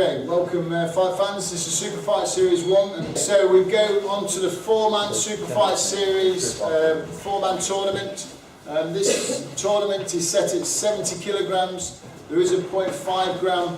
Okay, welcome fight fans. This is Super Fight Series 1, and so we go on to the 4-man Super Fight Series 4-man tournament. This tournament is set at 70 kilograms. There is a 0.5 gram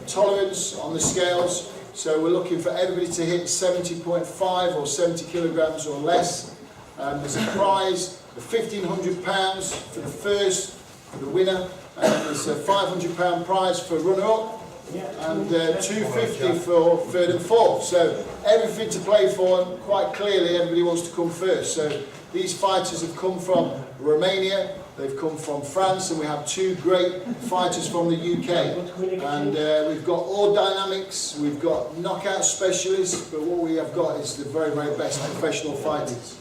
tolerance on the scales, so we're looking for everybody to hit 70.5 or 70 kilograms or less. There's a prize of £1,500 for the first, for the winner, and there's a £500 prize for runner-up, and £250 for third and fourth. So everything to play for, and quite clearly everybody wants to come first. So these fighters have come from Romania, they've come from France, and we have two great fighters from the UK. And we've got all dynamics, we've got knockout specialists, but what we have got is the very, very best professional fighters.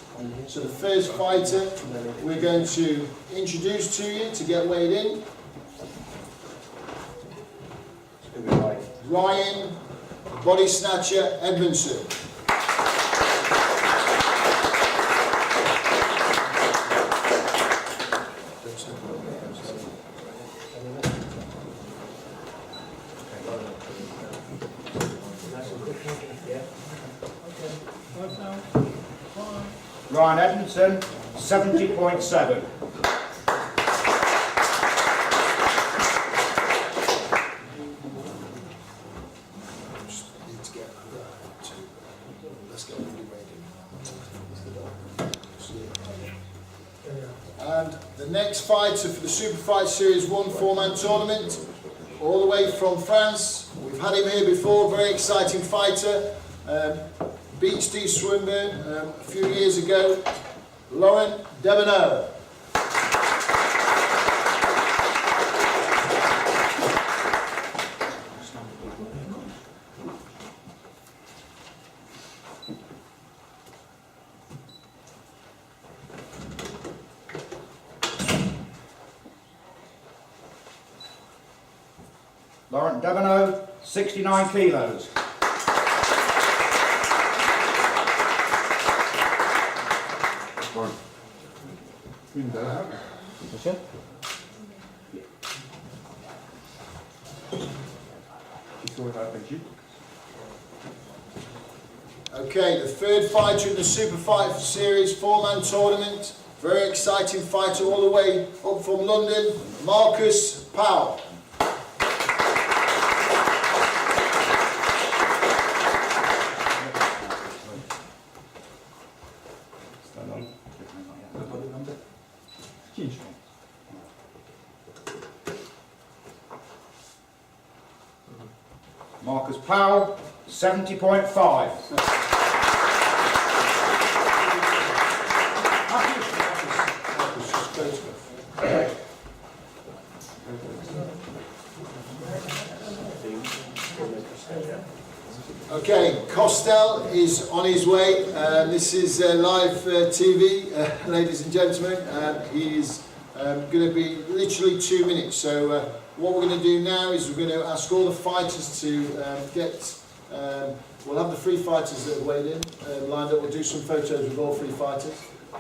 So the first fighter we're going to introduce to you to get weighed in, Ryan Body Snatcher Edmondson. Ryan Edmondson, 70.7. And the next fighter for the Super Fight Series 1 4-man tournament, all the way from France. We've had him here before, very exciting fighter. Beat Steve Swinburne a few years ago, Laurent Debenot. Laurent Debenot, 69 kilos. Okay, the third fighter in the Super Fight Series 4-man tournament, very exciting fighter all the way up from London, Marcus Powell. Marcus Powell, 70.5. Okay, Costel is on his way. This is live TV, ladies and gentlemen. He is going to be literally 2 minutes. So what we're going to do now is we're going to ask all the fighters to we'll have the three fighters that are weighed in lined up. We'll do some photos with all three fighters,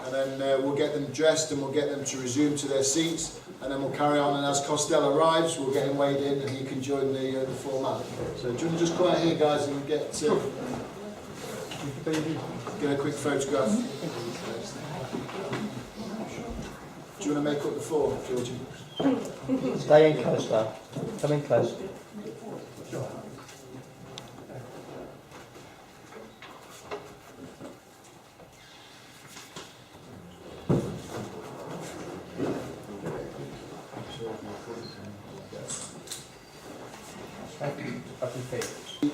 and then we'll get them dressed and we'll get them to resume to their seats, and then we'll carry on. And as Costel arrives, we'll get him weighed in and he can join the 4-man. So do you want to just come out here, guys, and get a quick photograph? Do you want to make up the 4, Georgie? Stay in close now. Come in close.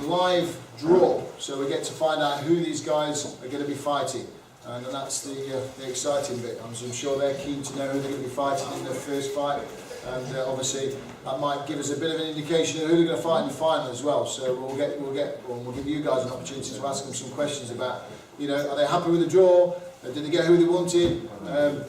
Live draw, so we get to find out who these guys are going to be fighting, and that's the exciting bit. I'm sure they're keen to know who they're going to be fighting in their first fight, and obviously that might give us a bit of an indication of who they're going to fight in the final as well. So we'll give you guys an opportunity to ask them some questions about, are they happy with the draw? Did they get who they wanted?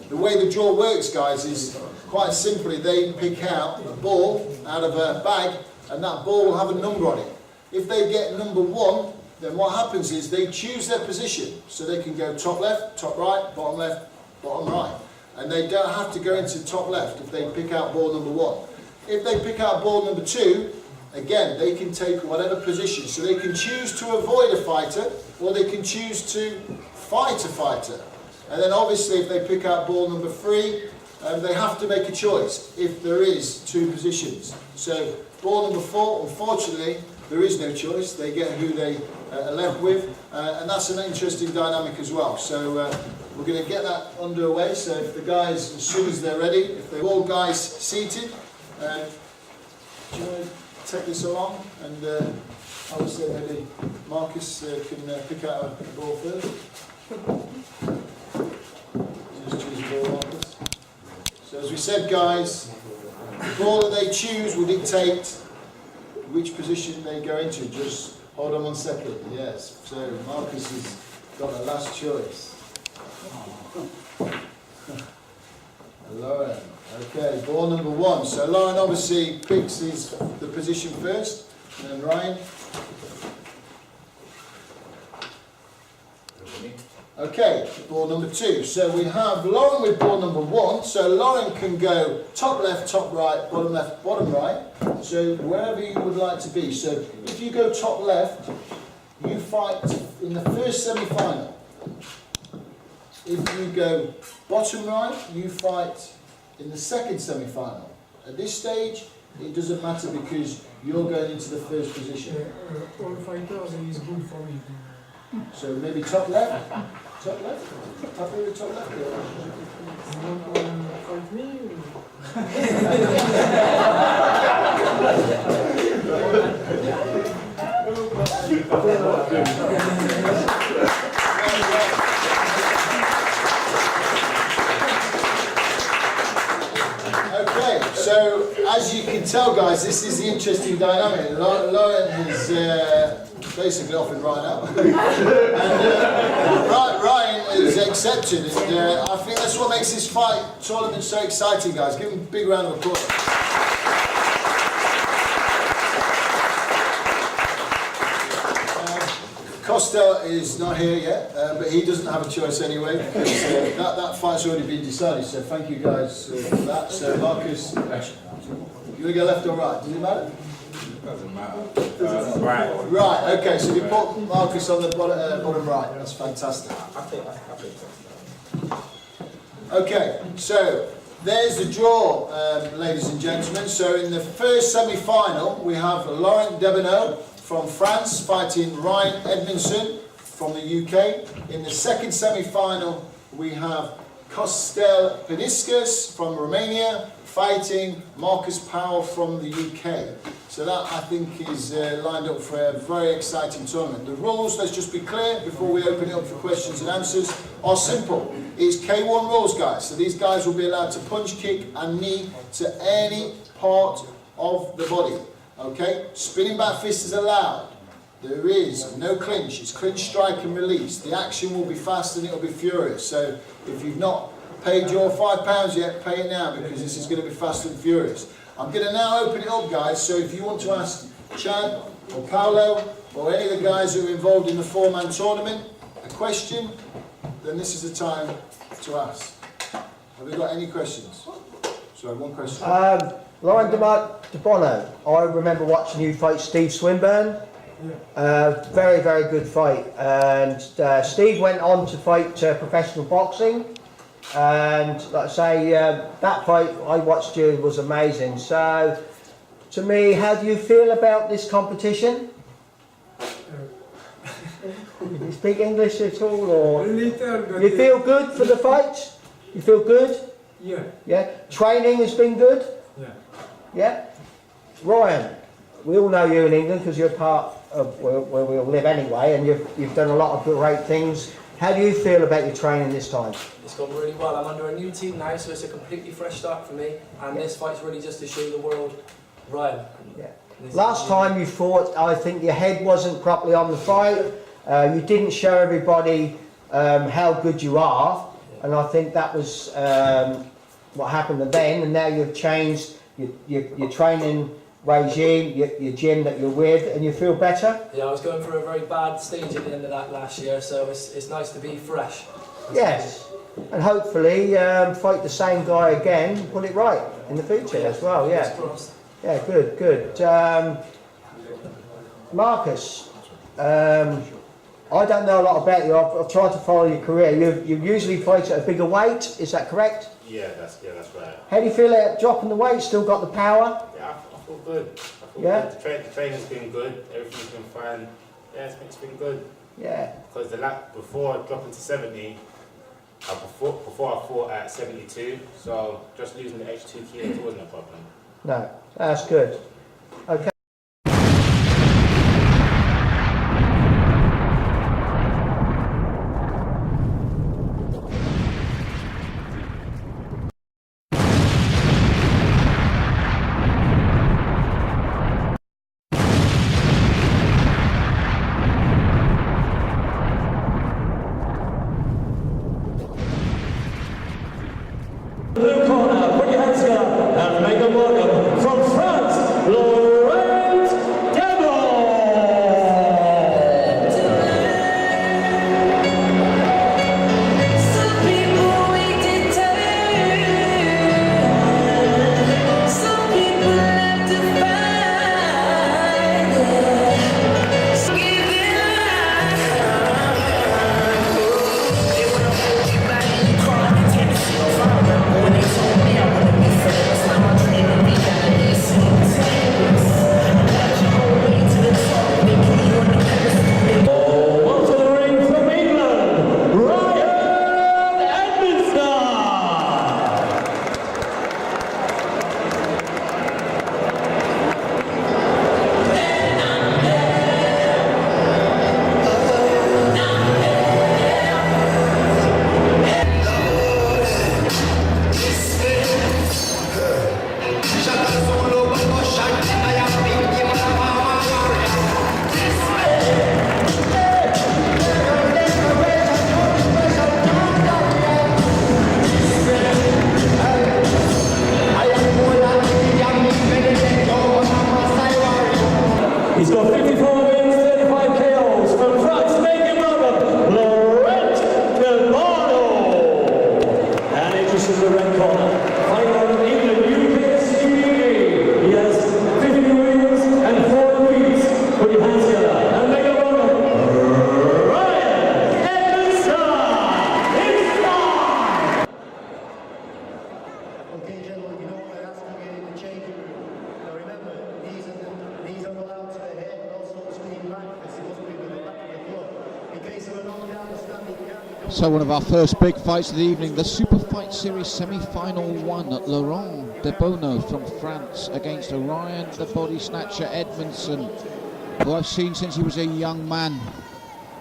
The way the draw works, guys, is quite simply they pick out a ball out of a bag, and that ball will have a number on it. If they get number 1, then what happens is they choose their position, so they can go top left, top right, bottom left, bottom right, and they don't have to go into top left if they pick out ball number 1. If they pick out ball number 2, again, they can take whatever position. So they can choose to avoid a fighter, or they can choose to fight a fighter. And then obviously if they pick out ball number 3, they have to make a choice if there is 2 positions. So ball number 4, unfortunately, there is no choice. They get who they are left with, and that's an interesting dynamic as well. So we're going to get that underway. So if the guys, as soon as they're ready, if they're all guys seated, do you want to take this along? And I would say maybe Marcus can pick out a ball first. Just choose a ball, Marcus. So as we said, guys, the ball that they choose will dictate which position they go into. Just hold on 1 second. Yes. So Marcus has got the last choice. Lauren. Okay, ball number 1. So Lauren obviously picks the position first, and then Ryan. Okay, ball number 2. So we have Lauren with ball number 1. So Lauren can go top left, top right, bottom left, bottom right. So wherever you would like to be. So if you go top left, you fight in the first semi-final. If you go bottom right, you fight in the second semi-final. At this stage, it doesn't matter because you're going into the first position. All fighters is good for me. So maybe top left? Top left? Happy with top left? You want to fight me? Okay, so as you can tell, guys, this is the interesting dynamic. Lauren is basically off and Ryan out. And Ryan is accepted, and I think that's what makes this fight tournament so exciting, guys. Give him a big round of applause. Costa is not here yet, but he doesn't have a choice anyway, because that fight's already been decided, so thank you guys for that. So Marcus, you want to go left or right? Does it matter? Doesn't matter. Right. Right, okay, so we put Marcus on the bottom right. That's fantastic. I think so. Okay, so there's the draw, ladies and gentlemen. So in the first semi-final, we have Laurent Debenot from France fighting Ryan Edmondson from the UK. In the second semi-final, we have Costel Peniscus from Romania fighting Marcus Powell from the UK. So that, I think, is lined up for a very exciting tournament. The rules, let's just be clear before we open it up for questions and answers, are simple. It's K1 rules, guys. So these guys will be allowed to punch, kick and knee to any part of the body. Okay? Spinning back fist is allowed. There is no clinch. It's clinch, strike and release. The action will be fast and it will be furious. So if you've not paid your £5 yet, pay it now, because this is going to be fast and furious. I'm going to now open it up, guys, so if you want to ask Chad or Paolo or any of the guys who are involved in the 4-man tournament a question, then this is the time to ask. Have we got any questions? Sorry, one question. Lauren de Bono, I remember watching you fight Steve Swinburne. Very, very good fight. And Steve went on to fight professional boxing. And like I say, that fight I watched you was amazing. So, to me, how do you feel about this competition? Do you speak English at all, or Little, you feel good for the fight? You feel good? Yeah. Yeah. Training has been good. Yeah. Yeah. Ryan, we all know you in England because you're part of where we all live anyway, and you've done a lot of great things. How do you feel about your training this time? It's gone really well. I'm under a new team now, so it's a completely fresh start for me. And this fight's really just to show the world, Ryan. Yeah. Last time you fought, I think your head wasn't properly on the fight. You didn't show everybody how good you are, and I think that was what happened then. And now you've changed your training regime, your gym that you're with, and you feel better? Yeah, I was going through a very bad stage at the end of that last year, so it's nice to be fresh. Yes, and hopefully fight the same guy again and put it right in the future as well. Yeah, yeah, good. Marcus, I don't know a lot about you. I've tried to follow your career. You usually fight at a bigger weight. Is that correct? Yeah, that's right. How do you feel about dropping the weight? Still got the power? Yeah, I feel good. I feel Yeah? good. The training's been good. Everything's been fine. Yeah, it's been good. Yeah. Because the lap before dropping to 70, before I fought at 72, so just losing the extra 2 kilos wasn't a problem. No, that's good. Okay. Blue corner, put your hands together and make a welcome from France, Laurent Devil. Some people wait to turn, some people have to find it. So give it up. They wanna hold you back in the car in Tennessee or Florida. When they told me I wouldn't be famous, now my dream of reality seems endless. I got you all the way to the top, making me on the pedestal. Onto the ring from England, Ryan Edmondson. He's got 54 wins, 35 KOs from France, making welcome Laurent Devil. And introduces the red corner, fighting out of England, UKSUD. He has 50 wins and 4 defeats. Put your hands together and make a welcome Ryan Edmondson. It's time. Okay, gentlemen, you know what I asked you in the changing room. Now remember, these are allowed to the head, but also to spinning back, because it must be with the back of the glove. In case of a knockdown, the standing count. So one of our first big fights of the evening, the Super Fight Series semi-final one at Laurent de Bono from France against Ryan the Body Snatcher Edmondson, who I've seen since he was a young man.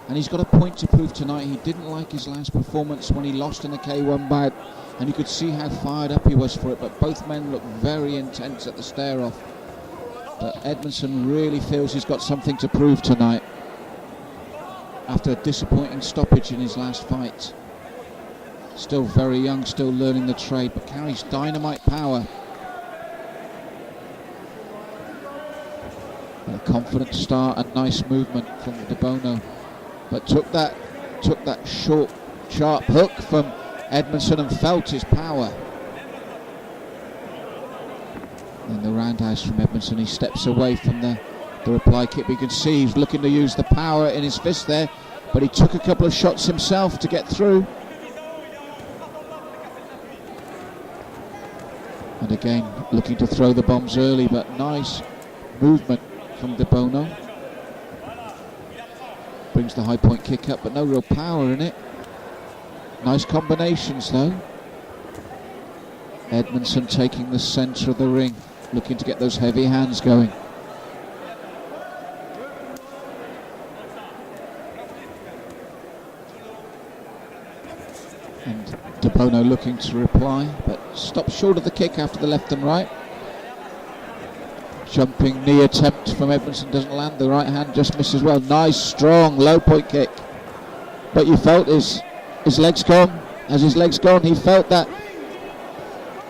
And he's got a point to prove tonight. He didn't like his last performance when he lost in the K1 bout, and you could see how fired up he was for it, but both men looked very intense at the stare-off. But Edmondson really feels he's got something to prove tonight after a disappointing stoppage in his last fight. Still very young, still learning the trade, but carries dynamite power. A confident start and nice movement from De Bono, but took that short, sharp hook from Edmondson and felt his power. In the roundhouse from Edmondson, he steps away from the reply kick. But you can see he's looking to use the power in his fist there, but he took a couple of shots himself to get through. And again, looking to throw the bombs early, but nice movement from De Bono. Brings the high point kick up, but no real power in it. Nice combinations though. Edmondson taking the centre of the ring, looking to get those heavy hands going. And De Bono looking to reply, but stops short of the kick after the left and right. Jumping knee attempt from Edmondson doesn't land, the right hand just misses well. Nice strong low point kick, but you felt his legs gone. As his legs gone, he felt that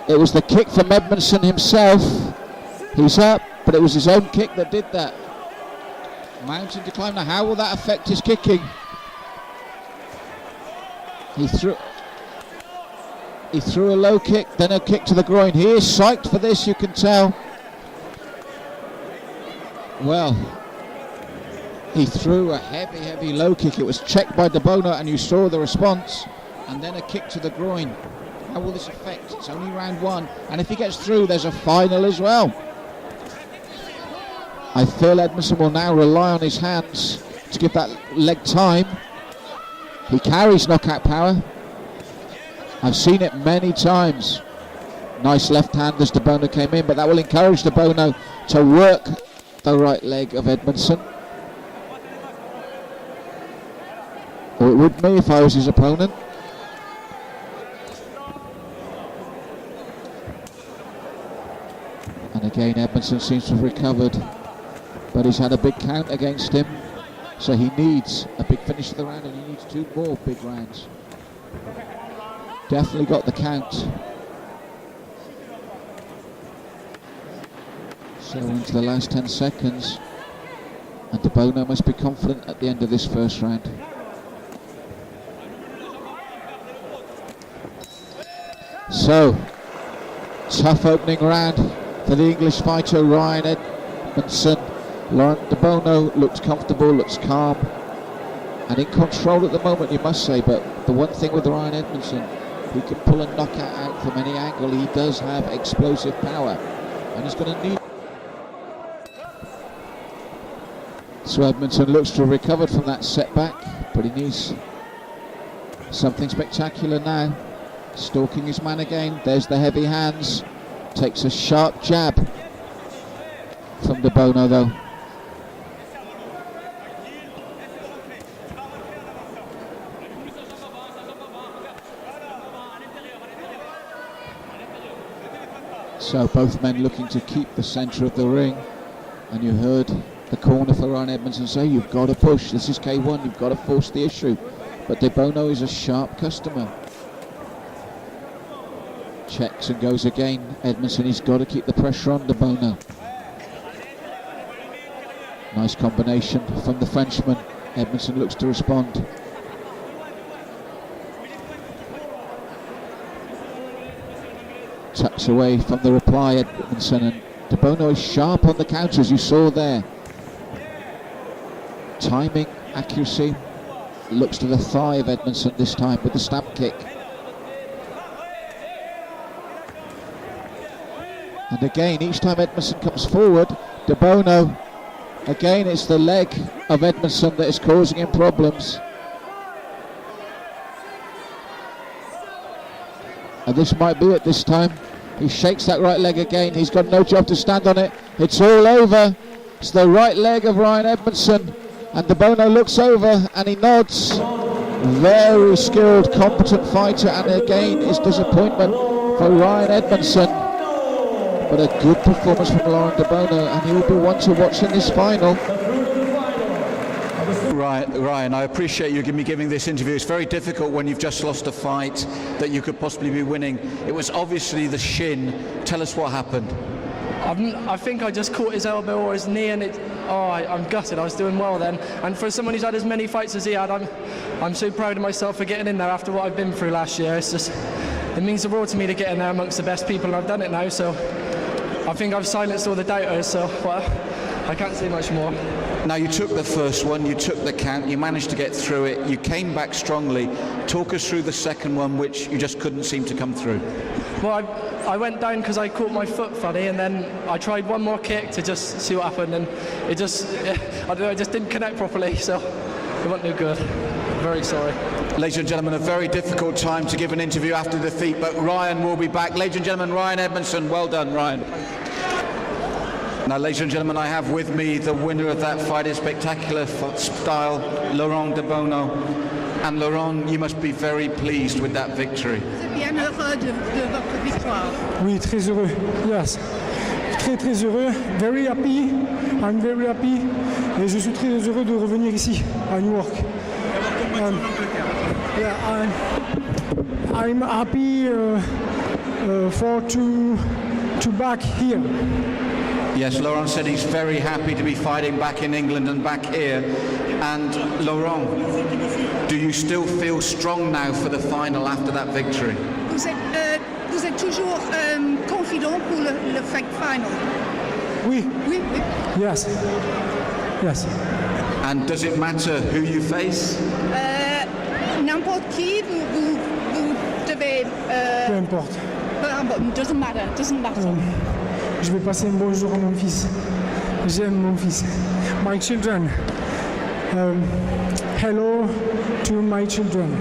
it was the kick from Edmondson himself. He's up, but it was his own kick that did that. Mounting to climb. Now how will that affect his kicking? He threw a low kick, then a kick to the groin. He is psyched for this, you can tell. Well, He threw a heavy low kick. It was checked by De Bono, and you saw the response, and then a kick to the groin. How will this affect? It's only round one, and if he gets through, there's a final as well. I feel Edmondson will now rely on his hands to give that leg time. He carries knockout power. I've seen it many times. Nice left hand as De Bono came in, but that will encourage De Bono to work the right leg of Edmondson. Or it would me if I was his opponent. And again, Edmondson seems to have recovered, but he's had a big count against him, so he needs a big finish of the round, and he needs 2 more big rounds. Definitely got the count. So into the last 10 seconds, and De Bono must be confident at the end of this first round. So, tough opening round for the English fighter Ryan Edmondson. Laurent De Bono looks comfortable, looks calm, and in control at the moment, you must say. But the one thing with Ryan Edmondson, he can pull a knockout out from any angle. He does have explosive power, and he's going to need. So Edmondson looks to have recovered from that setback, but he needs something spectacular now. Stalking his man again. There's the heavy hands. Takes a sharp jab from De Bono though. So both men looking to keep the centre of the ring, and you heard the corner for Ryan Edmondson say, you've got to push, this is K1, you've got to force the issue. But De Bono is a sharp customer. Checks and goes again. Edmondson, he's got to keep the pressure on De Bono. Nice combination from the Frenchman. Edmondson looks to respond. Tucks away from the reply, Edmondson, and De Bono is sharp on the counter, as you saw there. Timing, accuracy. Looks to the thigh of Edmondson this time with the stamp kick. And again, each time Edmondson comes forward, De Bono, again it's the leg of Edmondson that is causing him problems. And this might be it this time. He shakes that right leg again. He's got no job to stand on it. It's all over. It's the right leg of Ryan Edmondson. And De Bono looks over and he nods. Very skilled, competent fighter. And again, it's disappointment for Ryan Edmondson. But a good performance from Laurent De Bono, and he will be one to watch in this final. Ryan, I appreciate you giving this interview. It's very difficult when you've just lost a fight that you could possibly be winning. It was obviously the shin. Tell us what happened. I think I just caught his elbow or his knee, and I'm gutted. I was doing well then. And for someone who's had as many fights as he had, I'm so proud of myself for getting in there after what I've been through last year. It means the world to me to get in there amongst the best people, and I've done it now. So I think I've silenced all the doubters. So I can't say much more. Now, you took the first one, you took the count, you managed to get through it, you came back strongly. Talk us through the second one, which you just couldn't seem to come through. Well, I went down because I caught my foot funny, and then I tried one more kick to just see what happened, and I don't know, it just didn't connect properly, so it wasn't no good. Very sorry. Ladies and gentlemen, a very difficult time to give an interview after defeat, but Ryan will be back. Ladies and gentlemen, Ryan Edmondson, well done, Ryan. Now, ladies and gentlemen, I have with me the winner of that fight in spectacular style, Laurent De Bono. And Laurent, you must be very pleased with that victory. Bien heureux de votre victoire. Oui, très heureux. Yes. Très très heureux. Very happy. I'm very happy. Et je suis très heureux de revenir ici, à New York. Yeah, I'm happy to back here. Yes, Laurent said he's very happy to be fighting back in England and back here. And Laurent, do you still feel strong now for the final after that victory? Vous êtes toujours confident pour le fight final? Oui. Oui, oui. Yes. Yes. And does it matter who you face? N'importe qui, vous devez... Peu importe. Doesn't matter. Je vais passer un bon jour à mon fils. J'aime mon fils. My children. Hello to my children.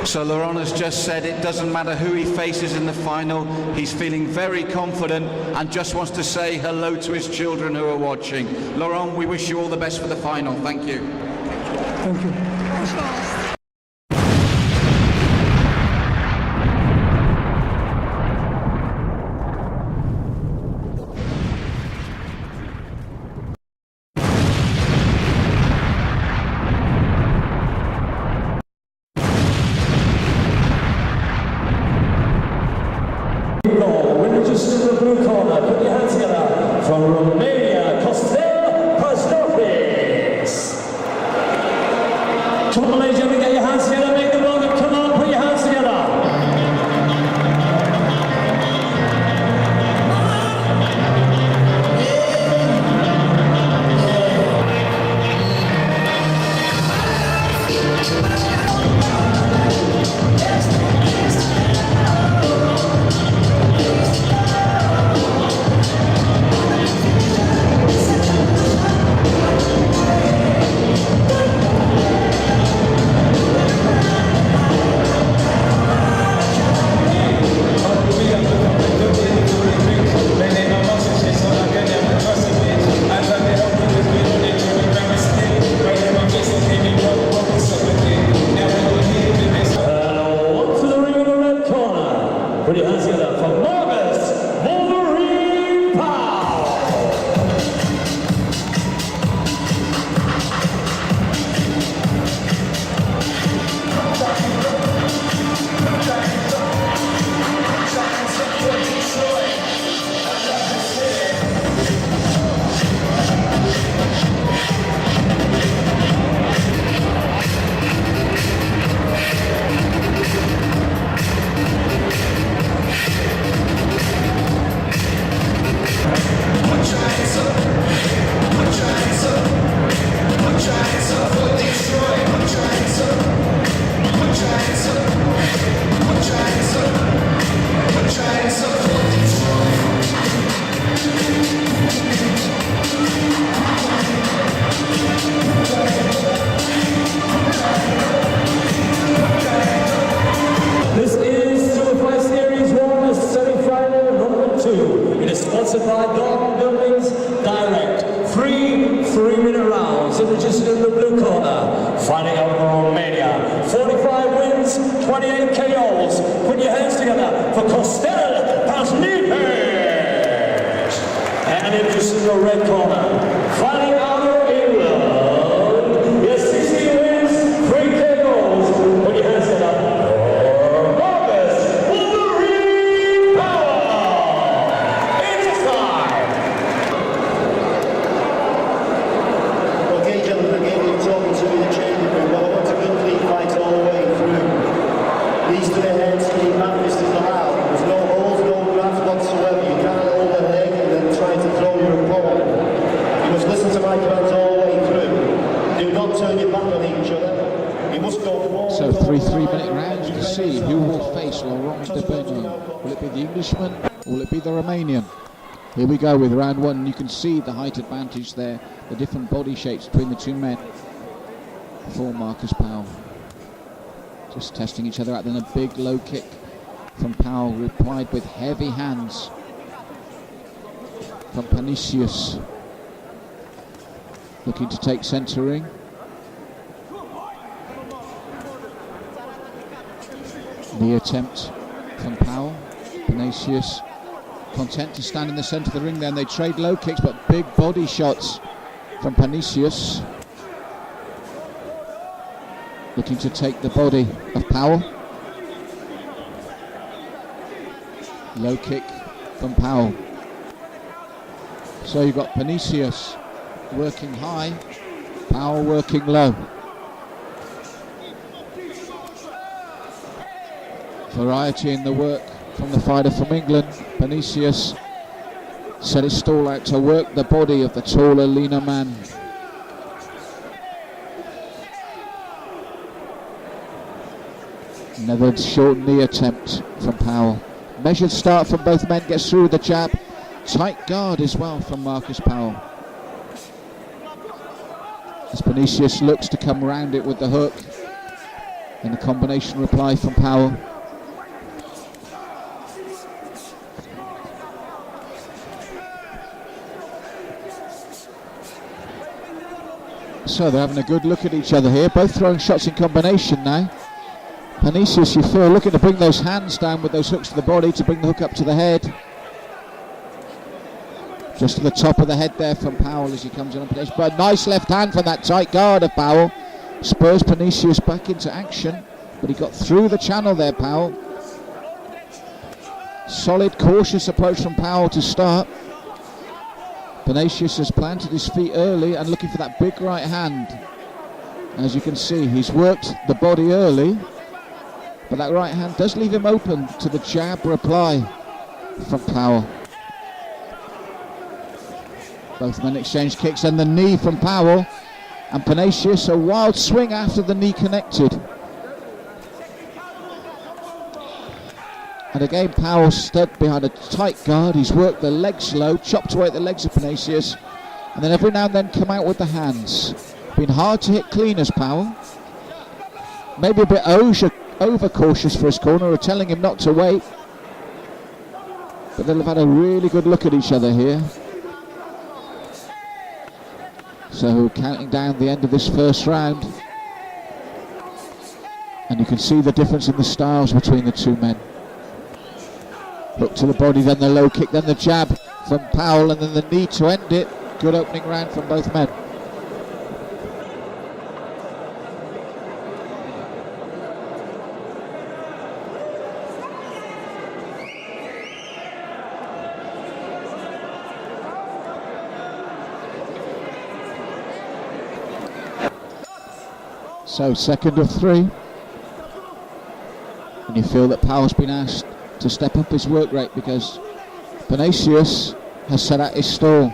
So Laurent has just said it doesn't matter who he faces in the final. He's feeling very confident and just wants to say hello to his children who are watching. Laurent, we wish you all the best for the final. Thank you. Thank you. Winner just in the blue corner, put your hands together. From Romania, Costel Krasnovic. Come on, ladies and gentlemen, get your hands together, make the moment. Come on, put your hands together. Put your hands together for Marcus Wolverine Powell. This is Super Series 1, semi-final number 2. It is sponsored by Dawn Buildings Direct. 3-minute rounds. Introduced in the blue corner, fighting out of Romania. 45 wins, 28 KOs. Put your hands together for Costel Krasnovic. And introduced in the red corner, fighting out of England. Yes, 16 wins, 3 KOs. Put your hands together. Okay, gentlemen, again, you're talking to me in the changing room, but I want a complete fight all the way through. These to the head, speed madness is allowed. There's no holds, no grabs whatsoever. You can't hold a leg and then try to throw your opponent. You must listen to my commands all the way through. Do not turn your back on each other. You must go forward. So 3 3-minute rounds to see who will face Laurent Debonneau. Will it be the Englishman or will it be the Romanian? Here we go with round 1. You can see the height advantage there, the different body shapes between the two men. For Marcus Powell. Just testing each other out, then a big low kick from Powell, replied with heavy hands from Panisius. Looking to take centre ring. The attempt from Powell. Panisius content to stand in the centre of the ring, then they trade low kicks, but big body shots from Panisius. Looking to take the body of Powell. Low kick from Powell. So you've got Panisius working high, Powell working low. Variety in the work from the fighter from England. Panisius set his stall out to work the body of the taller, leaner man. Another short knee attempt from Powell. Measured start from both men, gets through with the jab. Tight guard as well from Marcus Powell. As Vinicius looks to come round it with the hook. And the combination reply from Powell. So they're having a good look at each other here, both throwing shots in combination now. Vinicius, you feel, looking to bring those hands down with those hooks to the body to bring the hook up to the head. Just to the top of the head there from Powell as he comes in on Vinicius. But a nice left hand from that tight guard of Powell. Spurs Vinicius back into action, but he got through the channel there, Powell. Solid, cautious approach from Powell to start. Vinicius has planted his feet early and looking for that big right hand. As you can see, he's worked the body early, but that right hand does leave him open to the jab reply from Powell. Both men exchange kicks and the knee from Powell. And Vinicius, a wild swing after the knee connected. And again, Powell stood behind a tight guard. He's worked the legs low, chopped away at the legs of Vinicius, and then every now and then come out with the hands. Been hard to hit clean as Powell. Maybe a bit over-cautious for his corner, or telling him not to wait. But they'll have had a really good look at each other here. So counting down the end of this first round. And you can see the difference in the styles between the two men. Hook to the body, then the low kick, then the jab from Powell, and then the knee to end it. Good opening round from both men. So second of three. And you feel that Powell's been asked to step up his work rate because Vinicius has set out his stall.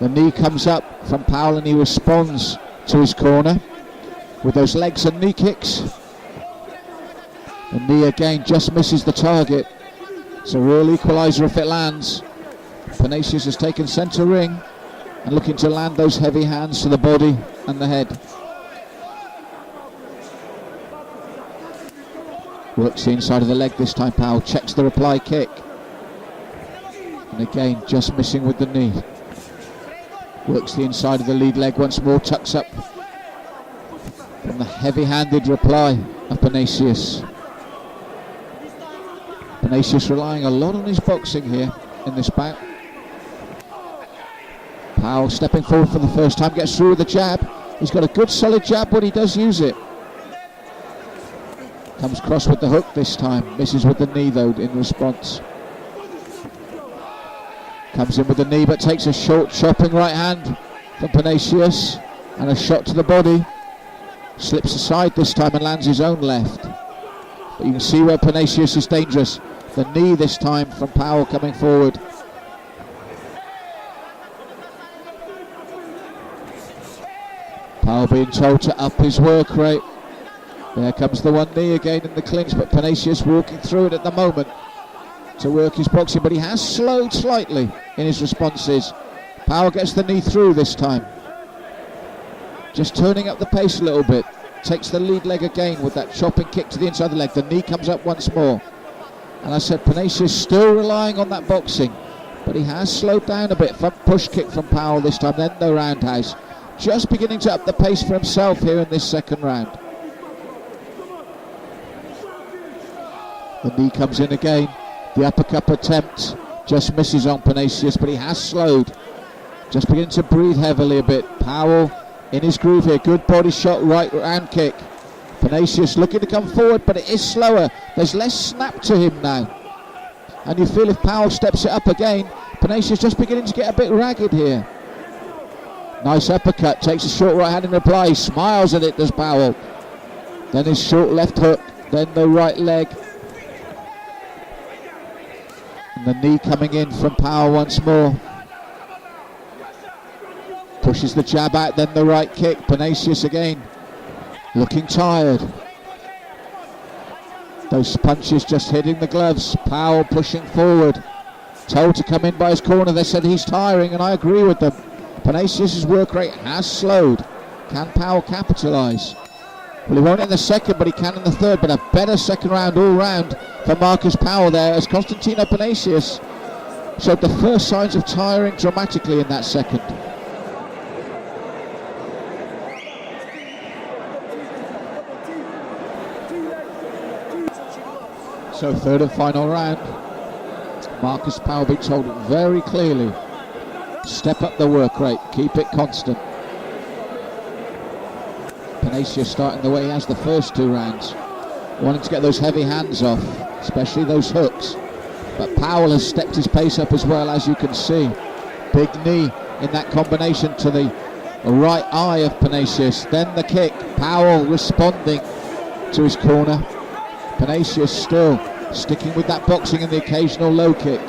The knee comes up from Powell and he responds to his corner with those legs and knee kicks. The knee again just misses the target. It's a real equaliser if it lands. Vinicius has taken centre ring and looking to land those heavy hands to the body and the head. Works the inside of the leg this time, Powell checks the reply kick. And again, just missing with the knee. Works the inside of the lead leg once more, tucks up from the heavy-handed reply of Vinicius. Vinicius relying a lot on his boxing here in this bout. Powell stepping forward for the first time, gets through with the jab. He's got a good solid jab when he does use it. Comes cross with the hook this time, misses with the knee though in response. Comes in with the knee but takes a short chopping right hand from Vinicius and a shot to the body. Slips aside this time and lands his own left. But you can see where Vinicius is dangerous. The knee this time from Powell coming forward. Powell being told to up his work rate. There comes the one knee again in the clinch, but Vinicius walking through it at the moment to work his boxing, but he has slowed slightly in his responses. Powell gets the knee through this time. Just turning up the pace a little bit. Takes the lead leg again with that chopping kick to the inside of the leg. The knee comes up once more. And I said Vinicius still relying on that boxing, but he has slowed down a bit. Front push kick from Powell this time, then the roundhouse. Just beginning to up the pace for himself here in this second round. The knee comes in again. The uppercut attempt just misses on Vinicius, but he has slowed. Just beginning to breathe heavily a bit. Powell in his groove here. Good body shot, right round kick. Vinicius looking to come forward, but it is slower. There's less snap to him now. And you feel if Powell steps it up again, Vinicius just beginning to get a bit ragged here. Nice uppercut, takes a short right hand in reply. He smiles at it, does Powell. Then his short left hook, then the right leg. And the knee coming in from Powell once more. Pushes the jab out, then the right kick. Vinicius again looking tired. Those punches just hitting the gloves. Powell pushing forward. Told to come in by his corner. They said he's tiring, and I agree with them. Panacius' work rate has slowed. Can Powell capitalise? Well, he won't in the second, but he can in the third. But a better second round all round for Marcus Powell there, as Constantino Panacius showed the first signs of tiring dramatically in that second. So third and final round. Marcus Powell being told very clearly, step up the work rate, keep it constant. Panacius starting the way he has the first 2 rounds, wanting to get those heavy hands off, especially those hooks. But Powell has stepped his pace up as well, as you can see. Big knee in that combination to the right eye of Panacius. Then the kick. Powell responding to his corner. Panacius still sticking with that boxing and the occasional low kick.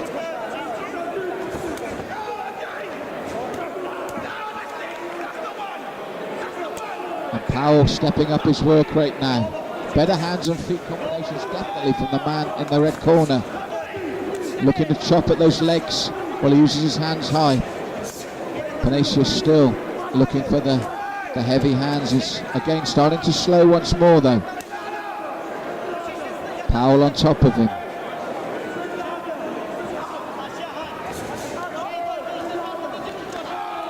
And Powell stepping up his work rate now. Better hands and feet combinations definitely from the man in the red corner. Looking to chop at those legs while he uses his hands high. Panacius still looking for the heavy hands. Is again starting to slow once more though. Powell on top of him.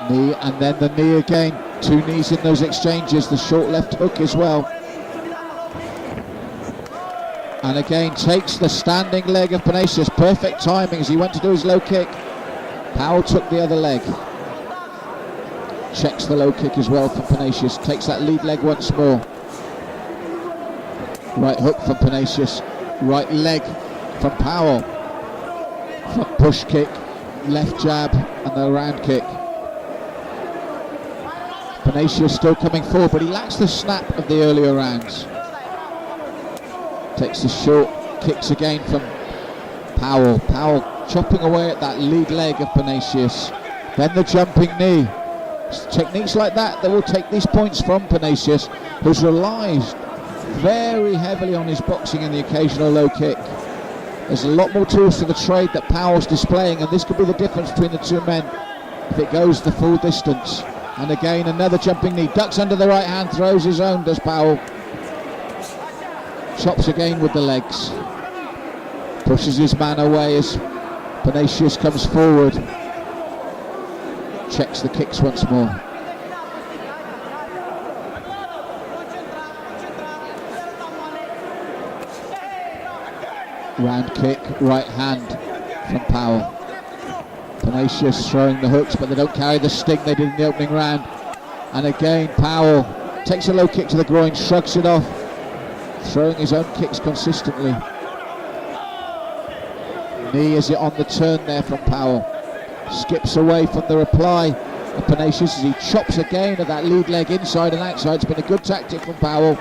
Knee and then the knee again. 2 knees in those exchanges. The short left hook as well. And again takes the standing leg of Panacius. Perfect timing as he went to do his low kick. Powell took the other leg. Checks the low kick as well from Panacius. Takes that lead leg once more. Right hook from Panacius. Right leg from Powell. Front push kick. Left jab and the round kick. Panacius still coming forward, but he lacks the snap of the earlier rounds. Takes the short kicks again from Powell. Powell chopping away at that lead leg of Panacius. Then the jumping knee. It's techniques like that will take these points from Panacius, who's relied very heavily on his boxing and the occasional low kick. There's a lot more tools to the trade that Powell's displaying, and this could be the difference between the 2 men if it goes the full distance. And again another jumping knee. Ducks under the right hand, throws his own, does Powell. Chops again with the legs. Pushes his man away as Panacius comes forward. Checks the kicks once more. Round kick, right hand from Powell. Panacius throwing the hooks, but they don't carry the sting they did in the opening round. And again Powell takes a low kick to the groin, shrugs it off, throwing his own kicks consistently. Knee is it on the turn there from Powell. Skips away from the reply of Panacius as he chops again at that lead leg inside and outside. It's been a good tactic from Powell.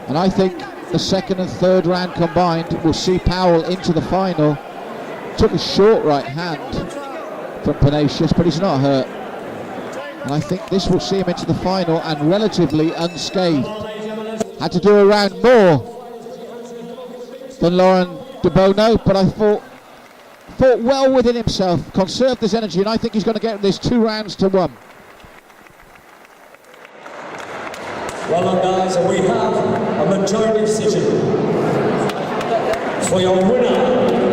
And I think the second and third round combined will see Powell into the final. Took a short right hand from Panacius, but he's not hurt. And I think this will see him into the final and relatively unscathed. Had to do a round more than Laurent de Bono, but I thought well within himself, conserved his energy, and I think he's going to get this 2 rounds to 1. Well done, guys, and we have a majority decision for your winner.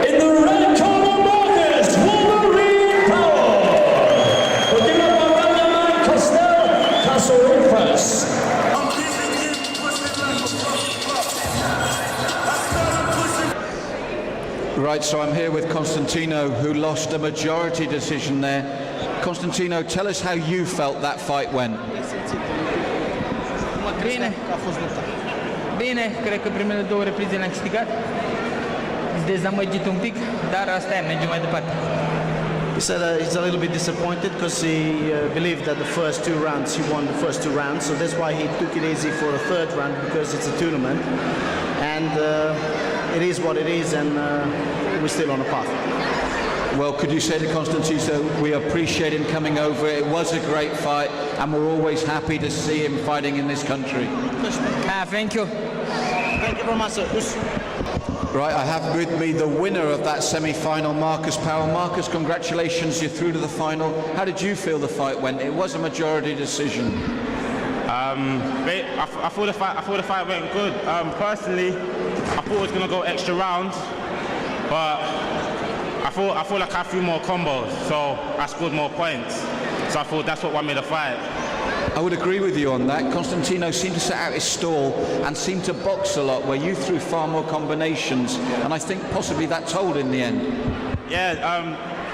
In the red corner, Marcus Wolverine Powell. We'll give it up by Benjamin Costel Castle-Rufus. Right, so I'm here with Constantino, who lost a majority decision there. Constantino, tell us how you felt that fight went. Bine, cred că primele 2 reprize le-am câștigat. Dezamăgit un pic, dar asta e, mergem mai departe. He said he's a little bit disappointed because he believed that the first 2 rounds, he won the first 2 rounds, so that's why he took it easy for the 3rd round, because it's a tournament. And it is what it is, and we're still on a path. Well, could you say to Constantino, we appreciate him coming over. It was a great fight, and we're always happy to see him fighting in this country. Thank you. Thank you very much, sir. Right, I have with me the winner of that semi-final, Marcus Powell. Marcus, congratulations, you're through to the final. How did you feel the fight went? It was a majority decision. I thought the fight went good. Personally, I thought it was going to go extra rounds, but I feel like I threw more combos, so I scored more points. So I thought that's what won me the fight. I would agree with you on that. Constantino seemed to set out his stall and seemed to box a lot, where you threw far more combinations, and I think possibly that told in the end. Yeah,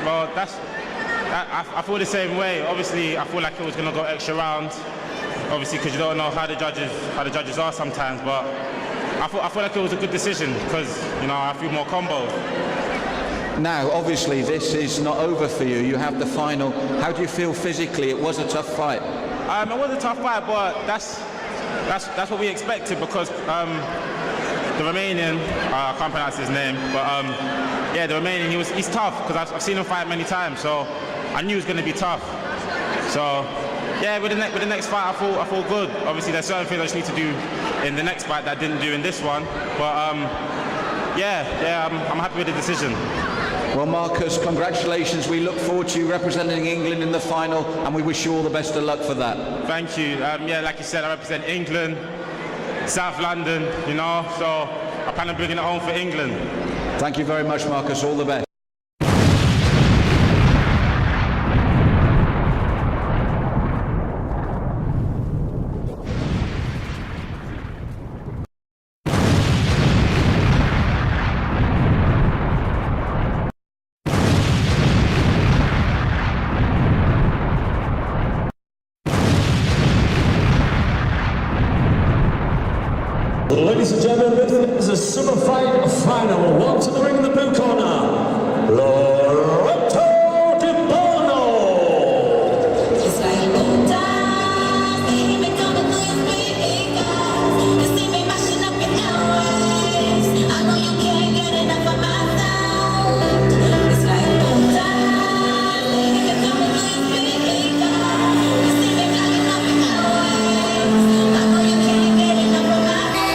well, I feel the same way. Obviously, I feel like it was going to go extra rounds, obviously, because you don't know how the judges are sometimes, but I feel like it was a good decision because, you know, I threw more combos. Now, obviously, this is not over for you. You have the final. How do you feel physically? It was a tough fight. It was a tough fight, but that's what we expected because the Romanian, I can't pronounce his name, but yeah, the Romanian, he's tough because I've seen him fight many times, so I knew he was going to be tough. So yeah, with the next fight, I feel good. Obviously, there's certain things I just need to do in the next fight that I didn't do in this one, but yeah, I'm happy with the decision. Well, Marcus, congratulations. We look forward to you representing England in the final, and we wish you all the best of luck for that. Thank you. Yeah, like you said, I represent England, South London, you know, so I plan on bringing it home for England. Thank you very much, Marcus. All the best. Ladies and gentlemen, this is a super fight final. One to the ring in the blue corner, Lorenzo Di Bono. It's like no time, they make all the noise, big guys. You see me mashing up your airwaves. I know you can't get enough of my sound. It's like no time, they make all the noise, big guys. You see me blowing up your airwaves. I know you can't get enough of my sound.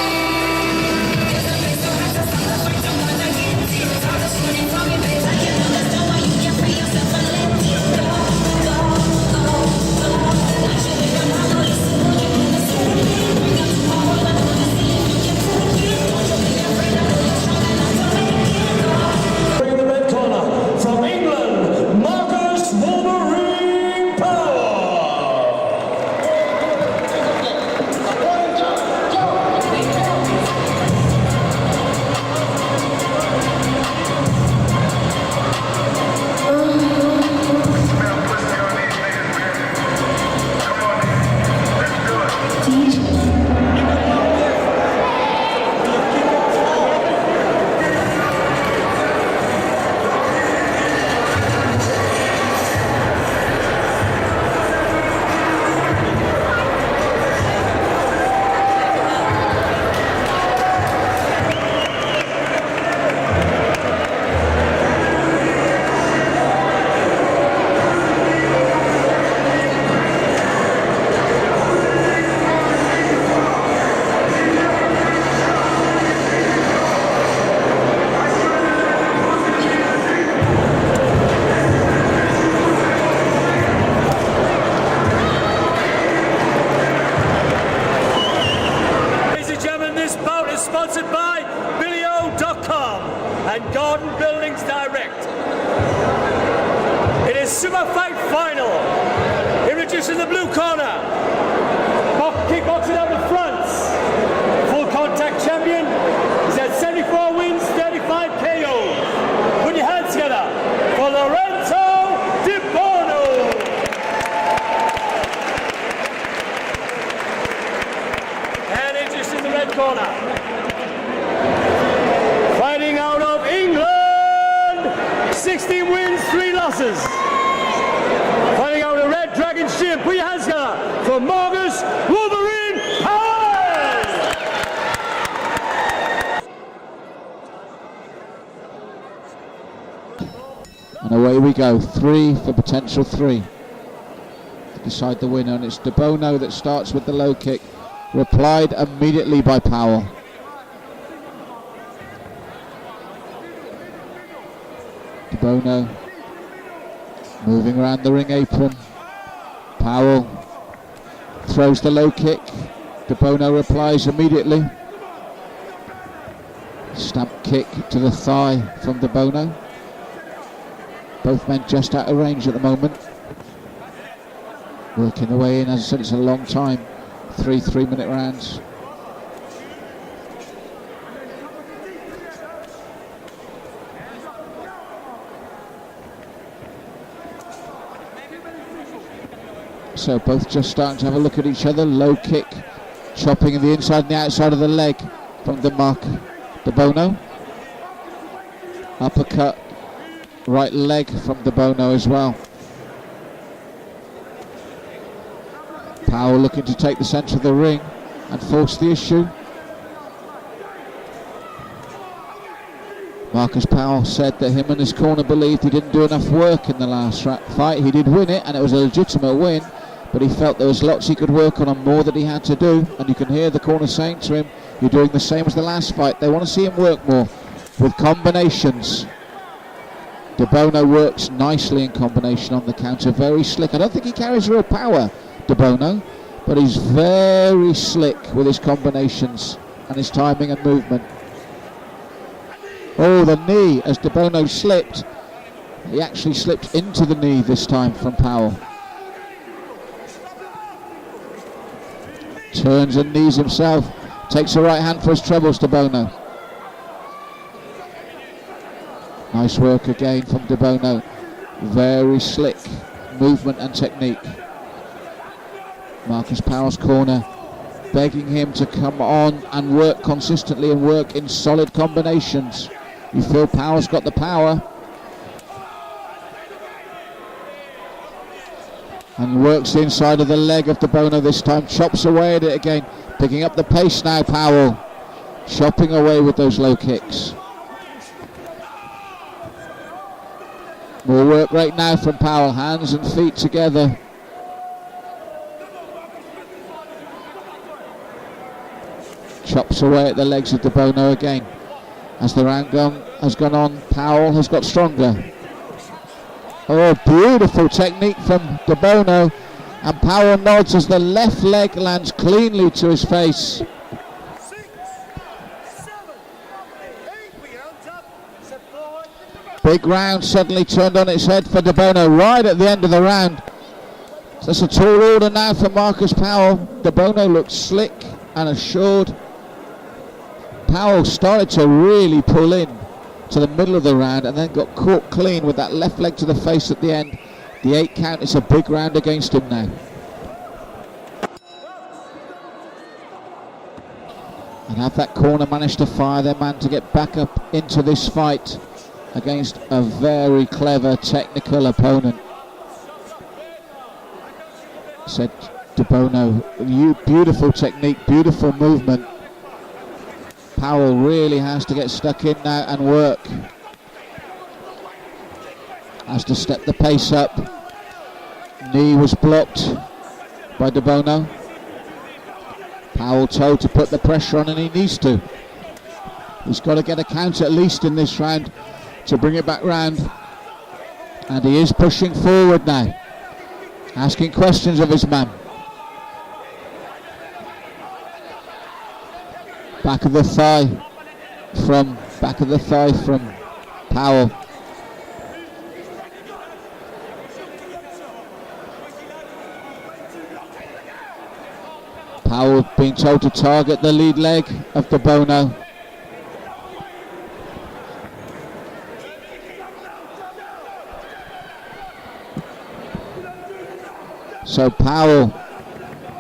Bring the red corner from England, Marcus Wolverine Powell. Ladies and gentlemen, this bout is sponsored by Billio.com and Garden Buildings Direct. It is Super Fight Final. Introducing the blue corner, kickboxing out the fronts. Full contact champion. He's had 74 wins, 35 KOs. Put your hands together for Lorenzo Di Bono. And introducing the red corner, fighting out of England, 16 wins, 3 losses. Fighting out of the Red Dragon's gym, put your hands together for Marcus Wolverine Powell. And away away we go. 3 for potential 3 to decide the winner, and it's De Bono that starts with the low kick, replied immediately by Powell. De Bono moving around the ring apron. Powell throws the low kick. De Bono replies immediately. Stamp kick to the thigh from De Bono. Both men just out of range at the moment. Working their way in, as I said, it's a long time. 3 3-minute rounds. So both just starting to have a look at each other. Low kick, chopping the inside and the outside of the leg from De Bono. Uppercut, right leg from De Bono as well. Powell looking to take the centre of the ring and force the issue. Marcus Powell said that him and his corner believed he didn't do enough work in the last fight. He did win it, and it was a legitimate win, but he felt there was lots he could work on and more that he had to do. And you can hear the corner saying to him, you're doing the same as the last fight. They want to see him work more with combinations. De Bono works nicely in combination on the counter, very slick. I don't think he carries real power, De Bono, but he's very slick with his combinations and his timing and movement. Oh, the knee as De Bono slipped. He actually slipped into the knee this time from Powell. Turns and knees himself. Takes a right hand for his troubles, De Bono. Nice work again from De Bono. Very slick movement and technique. Marcus Powell's corner begging him to come on and work consistently and work in solid combinations. You feel Powell's got the power. And works the inside of the leg of De Bono this time. Chops away at it again. Picking up the pace now, Powell. Chopping away with those low kicks. More work right now from Powell. Hands and feet together. Chops away at the legs of De Bono again. As the round has gone on, Powell has got stronger. Oh, beautiful technique from De Bono, and Powell nods as the left leg lands cleanly to his face. Big round suddenly turned on its head for De Bono right at the end of the round. So that's a tall order now for Marcus Powell. De Bono looked slick and assured. Powell started to really pull in to the middle of the round and then got caught clean with that left leg to the face at the end. The 8 count is a big round against him now. And have that corner managed to fire their man to get back up into this fight against a very clever technical opponent. Said De Bono, beautiful technique, beautiful movement. Powell really has to get stuck in now and work. Has to step the pace up. Knee was blocked by De Bono. Powell told to put the pressure on, and he needs to. He's got to get a count at least in this round to bring it back round. And he is pushing forward now, asking questions of his man. Back of the thigh from Powell. Powell being told to target the lead leg of De Bono. So Powell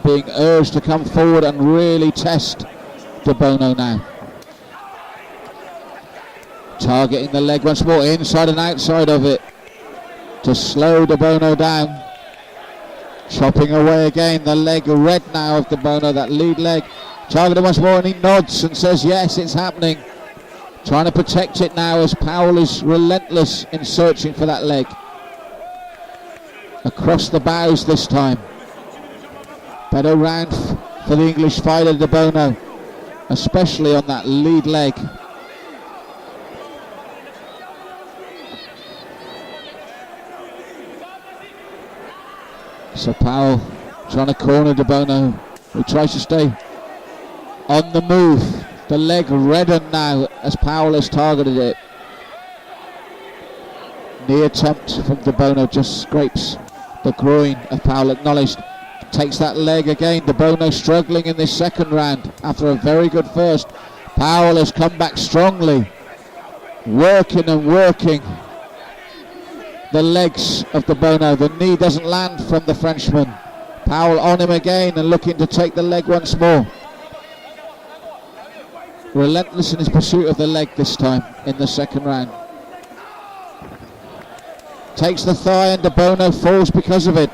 being urged to come forward and really test De Bono now. Targeting the leg once more, inside and outside of it, to slow De Bono down. Chopping away again, the leg red now of De Bono, that lead leg. Targeted once more, and he nods and says yes, it's happening. Trying to protect it now as Powell is relentless in searching for that leg. Across the bows this time. Better round for the English fighter De Bono, especially on that lead leg. So Powell trying to corner De Bono, who tries to stay on the move. The leg reddened now as Powell has targeted it. Knee attempt from De Bono just scrapes the groin of Powell, acknowledged. Takes that leg again. De Bono struggling in this second round after a very good first. Powell has come back strongly, working and working the legs of De Bono. The knee doesn't land from the Frenchman. Powell on him again and looking to take the leg once more. Relentless in his pursuit of the leg this time in the second round. Takes the thigh and De Bono falls because of it.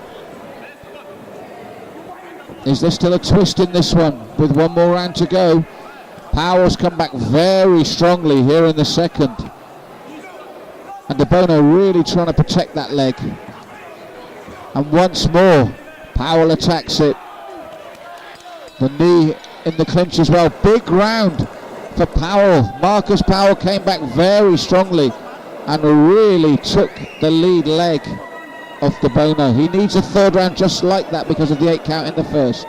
Is there still a twist in this one with one more round to go? Powell's come back very strongly here in the second. And De Bono really trying to protect that leg. And once more, Powell attacks it. The knee in the clinch as well. Big round for Powell. Marcus Powell came back very strongly and really took the lead leg of De Bono. He needs a third round just like that because of the 8 count in the first.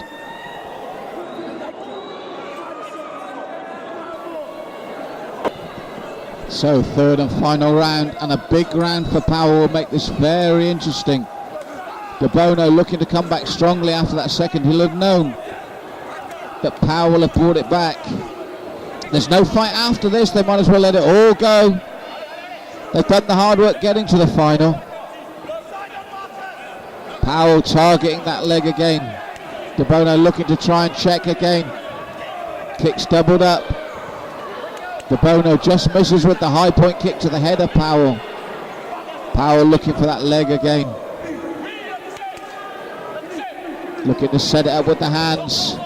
So third and final round, and a big round for Powell will make this very interesting. De Bono looking to come back strongly after that second. He'll have known that Powell will have brought it back. There's no fight after this, they might as well let it all go. They've done the hard work getting to the final. Powell targeting that leg again. De Bono looking to try and check again. Kicks doubled up. De Bono just misses with the high point kick to the head of Powell. Powell looking for that leg again. Looking to set it up with the hands.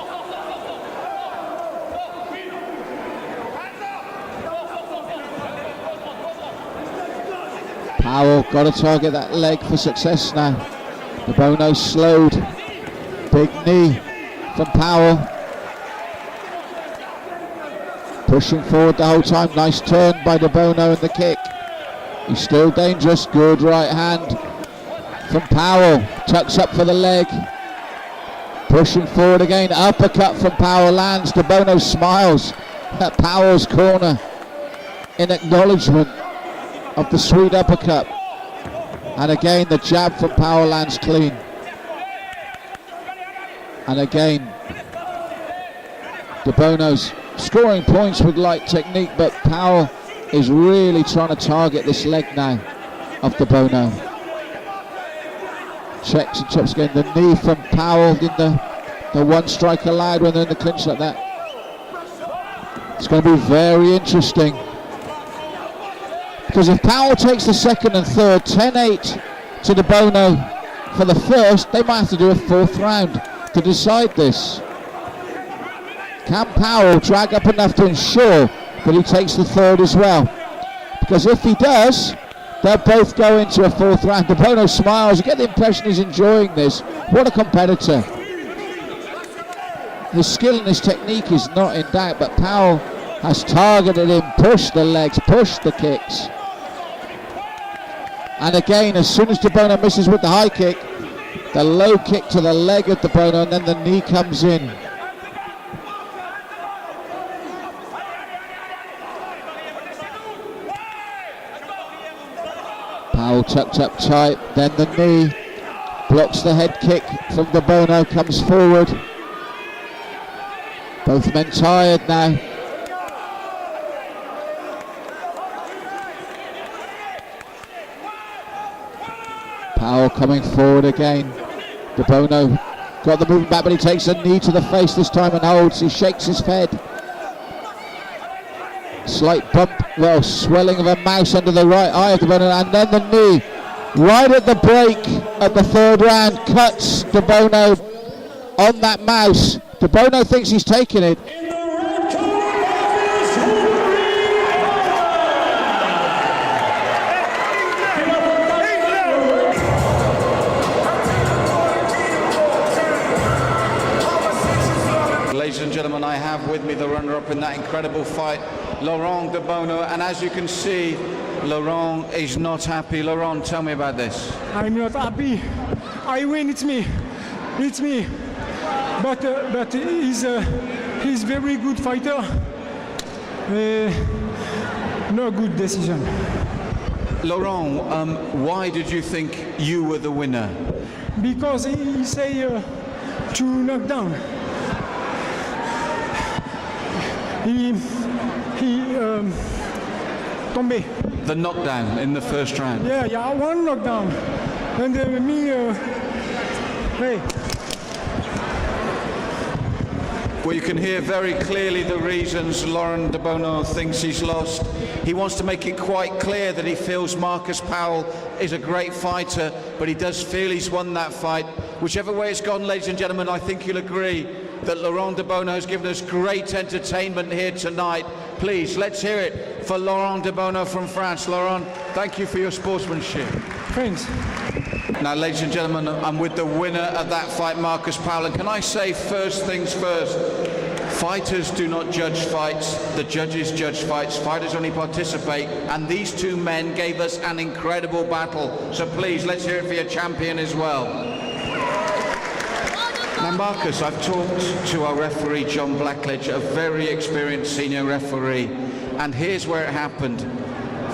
Powell got to target that leg for success now. De Bono slowed. Big knee from Powell. Pushing forward the whole time. Nice turn by De Bono in the kick. He's still dangerous. Good right hand from Powell. Tucks up for the leg. Pushing forward again. Uppercut from Powell lands. De Bono smiles at Powell's corner in acknowledgement of the sweet uppercut. And again the jab from Powell lands clean. And again De Bono's scoring points with light technique, but Powell is really trying to target this leg now of De Bono. Checks and chops again. The knee from Powell in the one strike allowed when they're in the clinch like that. It's going to be very interesting. Because if Powell takes the second and third, 10-8 to De Bono for the first, they might have to do a fourth round to decide this. Can Powell drag up enough to ensure that he takes the third as well? Because if he does, they'll both go into a fourth round. De Bono smiles. You get the impression he's enjoying this. What a competitor. His skill and his technique is not in doubt, but Powell has targeted him, pushed the legs, pushed the kicks. And again, as soon as De Bono misses with the high kick, the low kick to the leg of De Bono, and then the knee comes in. Powell tucked up tight, then the knee, blocks the head kick from De Bono, comes forward. Both men tired now. Powell coming forward again. De Bono got the movement back, but he takes a knee to the face this time and holds. He shakes his head. Slight bump, well, swelling of a mouse under the right eye of De Bono, and then the knee right at the break of the third round cuts De Bono on that mouse. De Bono thinks he's taken it. gentlemen, I have with me the runner-up in that incredible fight, Laurent de Bono, and as you can see, Laurent is not happy. Laurent, tell me about this. I'm not happy. I win, it's me. It's me. But he's very good fighter. No good decision. Laurent, why did you think you were the winner? Because he say to knock down. He tombé. The knockdown in the first round. Yeah, one knockdown. And hey. Well, you can hear very clearly the reasons Laurent de Bono thinks he's lost. He wants to make it quite clear that he feels Marcus Powell is a great fighter, but he does feel he's won that fight. Whichever way it's gone, ladies and gentlemen, I think you'll agree that Laurent de Bono has given us great entertainment here tonight. Please, let's hear it for Laurent de Bono from France. Laurent, thank you for your sportsmanship. Thanks. Now, ladies and gentlemen, I'm with the winner of that fight, Marcus Powell. And can I say first things first? Fighters do not judge fights. The judges judge fights. Fighters only participate. And these two men gave us an incredible battle. So please, let's hear it for your champion as well. Now, Marcus, I've talked to our referee, John Blackledge, a very experienced senior referee. And here's where it happened.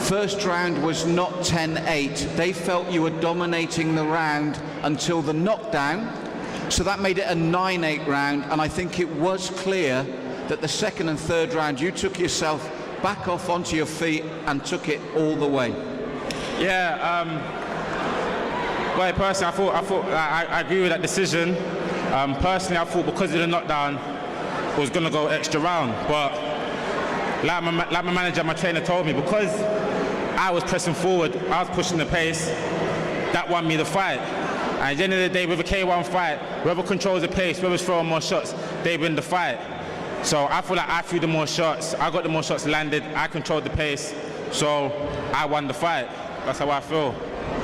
First round was not 10-8. They felt you were dominating the round until the knockdown, so that made it a 9-8 round, and I think it was clear that the second and third round you took yourself back off onto your feet and took it all the way. Yeah, well, personally, I agree with that decision. Personally, I thought because of the knockdown, it was going to go extra round, but like my manager, my trainer told me, because I was pressing forward, I was pushing the pace, that won me the fight. And at the end of the day, with a K1 fight, whoever controls the pace, whoever's throwing more shots, they win the fight. So I feel like I threw the more shots, I got the more shots landed, I controlled the pace, so I won the fight. That's how I feel.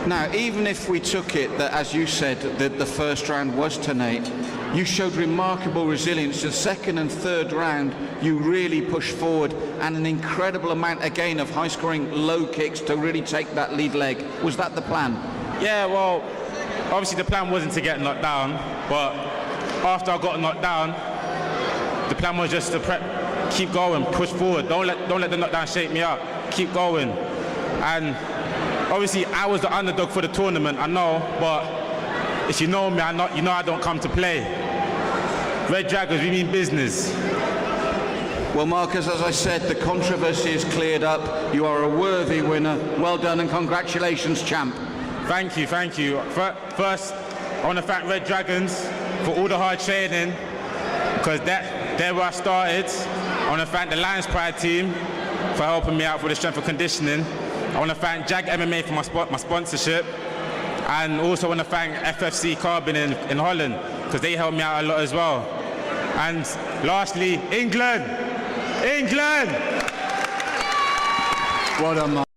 Now, even if we took it that, as you said, that the first round was 10-8, you showed remarkable resilience. The second and third round, you really pushed forward, and an incredible amount, again, of high-scoring low kicks to really take that lead leg. Was that the plan? Yeah, well, obviously the plan wasn't to get knocked down, but after I got knocked down, the plan was just to keep going, push forward. Don't let the knockdown shake me up. Keep going. And obviously, I was the underdog for the tournament, I know, but if you know me, you know I don't come to play. Red Dragons, we mean business. Well, Marcus, as I said, the controversy is cleared up. You are a worthy winner. Well done and congratulations, champ. Thank you, thank you. First, I want to thank Red Dragons for all the hard training, because they're where I started. I want to thank the Lions Pride team for helping me out with the strength and conditioning. I want to thank Jag MMA for my sponsorship, and also want to thank FFC Carbon in Holland, because they helped me out a lot as well. And lastly, England! England! Well done, Mark.